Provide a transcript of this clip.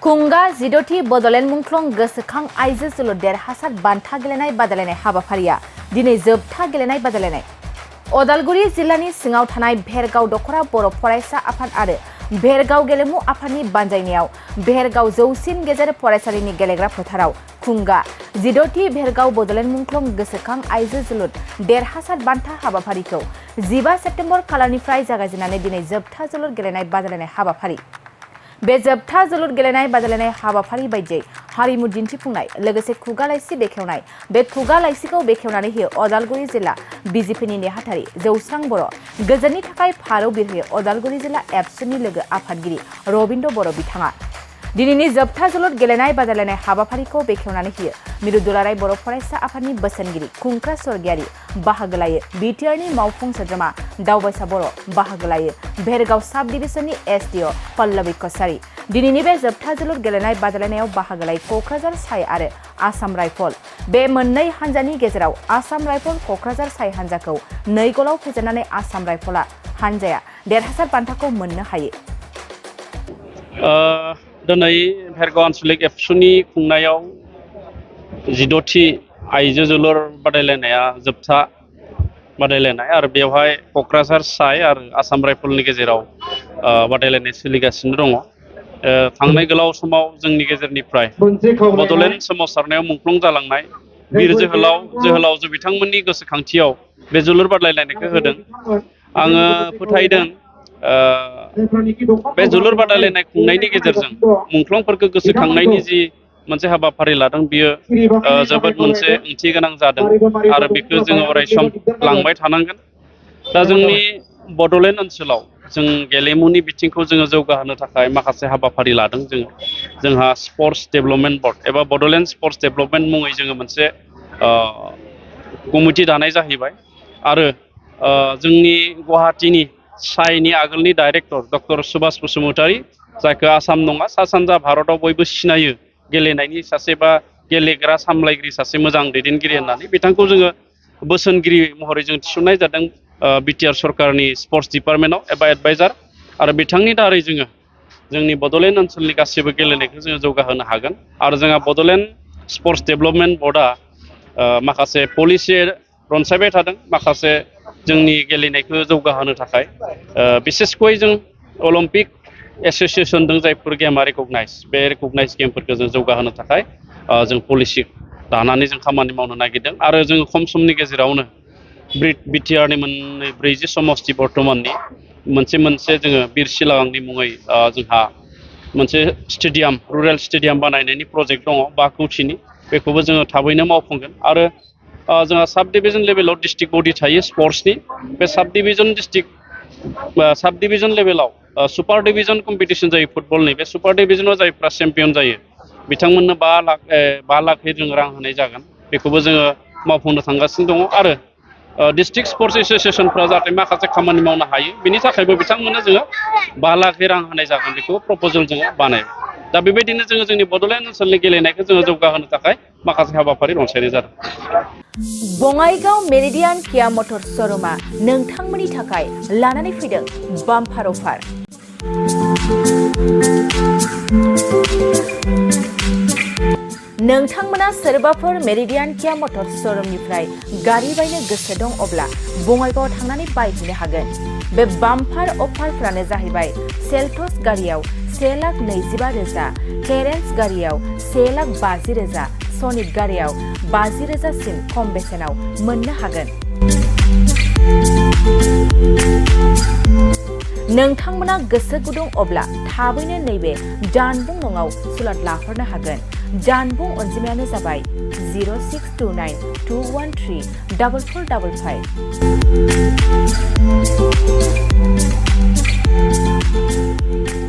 खुंगा जिद'थि बड'लेण्ड मुंख्लं गोसोखां आइजो जोलुर देरहासार बान्था गेलेनाय बादायलायनाय हाबाफारिया दिनै जोबथा गेलेनाय बादायलायनाय अदालगुरि जिल्लानि सिङाव थानाय भेरगाव दख'रा बर' फरायसा आफाद आरो भेरगाव गेलेमु आफादनि बानजायनायाव भेरगाव जौसिन गेजेर फरायसालिनि गेलेग्रा फोथाराव खुंगा जिद'थि भेरगाव बड'लेण्ड मुंख्लं गोसोखां आइजो जोलुर देरहासार बान्था हाबाफारिखौ 15 सेप्तेम्बर खालारनिफ्राय जागायजेननानै दिनै जोबथा जोलुर गेलेनाय बादायलायनाय हाबाफारि बे जोबथा जोलुर गेलेनाय बादायलायनाय हाबाफारि बायदियै हारिमु दिन्थिफुंनाय लोगोसे खुगा लाइसि बेखेवनाय बे खुगा लाइसिखौ बेखेवनानै होयो अदालगुरि जिल्ला बिजेपिनि नेहाथारि जौस्रां बर' गोजोननि थाखाय फारौ बिरहोयो अदालगुरि जिल्ला एबसुनि लोगो आफादगिरि रबिन्द्र बर' बिथाङा दिनैनि जोबथा जोलुर गेलेनाय बादायलायनाय हाबाफारिखौ बेखेवनानै होयो मिरु दुलाराय बर' फरायसा आफादनि बोसोनगिरि खुंख्रा स्वर्गियारि बाहागो लायो बिटिआरनि मावफुं सोद्रोमा दावबायसा बर' बाहागो लायो भेरगाव साब डिभिजननि एसडिअ पल्लबी कसारी दिनैनि बे जोबथा जोलुर गेलेनाय बादायलायनायाव बाहागो लायो क'क्राझार साइ आरो आसाम राइफल बे मोननै हान्जानि गेजेराव आसाम राइफल क'क्राझार साइ हान्जाखौ 2 गलाव फेजेननानै आसाम राइफला हान्जाया देरहासार बान्थाखौ मोननो हायो। दिनै भेरगाव आन्चलिक एबसुनि खुंनायाव 16थि आइजो जोलुर बादायलायनाया जोबथा बादायलायनाय आरो बेवहाय क'क्राझार साइ आरो आसाम राइफलनि गेजेराव बादायलायनाय सोलिगासिनो दङ। थांनाय गोलाव समाव जोंनि गेजेरनिफ्राय बड'लेण्ड सोमावसारनायाव मुंख्लं जालांनाय बिर जोहोलावजो बिथांमोननि गोसोखांथियाव बे जोलुर बादायलायनायखौ होदों। आङो फोथायदों बे जोलुर बादायलायनाय खुंनायनि गेजेरजों मुंख्लंफोरखौ गोसोखांनायनि जि मोनसे हाबाफारि लादों बियो जोबोद मोनसे ओंथि गोनां जादों आरो बेखौ जोङो अरायसम लांबाय थानांगोन। दा जोंनि बड'लेण्ड ओनसोलाव जों गेलेमुनि बिथिंखौ जोङो जौगाहोनो थाखाय माखासे हाबाफारि लादों जोंहा स्पर्ट्स डेभेलपमेन्ट बर्ड एबा बड'लेण्ड स्पर्ट्स डेभेलपमेन्ट मुङै जोङो मोनसे कमिटि दानाय जाहैबाय आरो जोंनि गुवाहाटीनि साइनि आगोलनि डाइरेक्टर डक्टर सुभाष बसुमतारी जायखौ आसाम नङा सा सानजा भारताव बयबो सिनायो गेलेनायनि सासे बा गेलेग्रा सामलायगिरि सासे मोजां दैदेनगिरि होननानै बिथांखौ जोङो बोसोनगिरि महरै जों थिसननाय जादों बिटिआर सरकारनि स्पर्ट्स डिपार्टमेन्टआव एबा एडभाइजार आरो बिथांनि दारै जोङो जोंनि बड'लेण्ड ओनसोलनि गासैबो गेलेनायखौ जोङो जौगाहोनो हागोन आरो जोंहा बड'लेण्ड स्पर्ट्स डेभेलपमेन्ट बर्डआ माखासे पलिसि रनसायबाय थादों माखासे जोंनि गेलेनायखौ जौगाहोनो थाखाय बिसेसकय जों अलिम्पिक एस'सिएसन दं जायफोर गेमा रेकगनाइज बे रेकगनाइज गेमफोरखौ जों जौगाहोनो थाखाय जों पलिसि दानानै जों खामानि मावनो नागिरदों आरो जोङो खम समनि गेजेरावनो बिटिआरनि 40 समस्ति बर्तमाननि मोनसे जोङो बिर सिलागांनि मुङै जोंहा मोनसे स्टेडियाम रुरेल स्टेडियाम बानायनायनि प्रजेक्ट दङ 5 कौटिनि बेखौबो जोङो थाबैनो मावफुंगोन आरो जोंहा साब डिभिजन लेभेलाव डिस्ट्रिक्ट बडि थायो स्पर्ट्सनि बे साब डिभिजन लेभेलाव सुपार डिभिजन कम्पिटिशन जायो फुटबलनि बे सुपार डिभिजनाव जायफ्रा चेम्पियन जायो बिथांमोननो 5 लाख जों रां होनाय जागोन बेखौबो जोङो मावफुंनो थांगासिनो दङ आरो डिस्ट्रिक्ट स्पर्ट्स एस'सिएसनफ्रा जाहाथे माखासे खामानि मावनो हायो बिनि थाखायबो बिथांमोननो जोङो 5 लाख रां होनाय जागोन बेखौ प्रप'जेल जोङो बानायबाय। दा बेबायदिनो जोङो जोंनि बड'लेण्ड ओनसोलनि गेलेनायखौ जोङो जौगाहोनो थाखाय माखासे हाबाफारि रनसायनाय जादों। बङाइगाव मेरिडियान किया मटर श'रुमा नोंथांमोननि थाखाय लानानै फैदों बाम्पार अफार। नोंथांमोना सोरबाफोर मेरिडियान किया मटर श'रुमनिफ्राय गारि बायनो गोसो दं अब्ला बङाइगावआव थांनानै बायहैनो हागोन। बे बाम्पार अफारफ्रानो जाहैबाय सेल्टस गारियाव 1,25,000, क्लेरेन्स गारियाव 1,50,000, सनिक गारियाव 50,000 सिम खम बेसेनाव मोननो हागोन। नोंथांमोना गोसो गुदुं अब्ला थाबैनो नैबे जानबुं नङाव सुलाद लाहरनो हागोन। जानबुं अनजिमायानो जाबाय 0629 213 4455।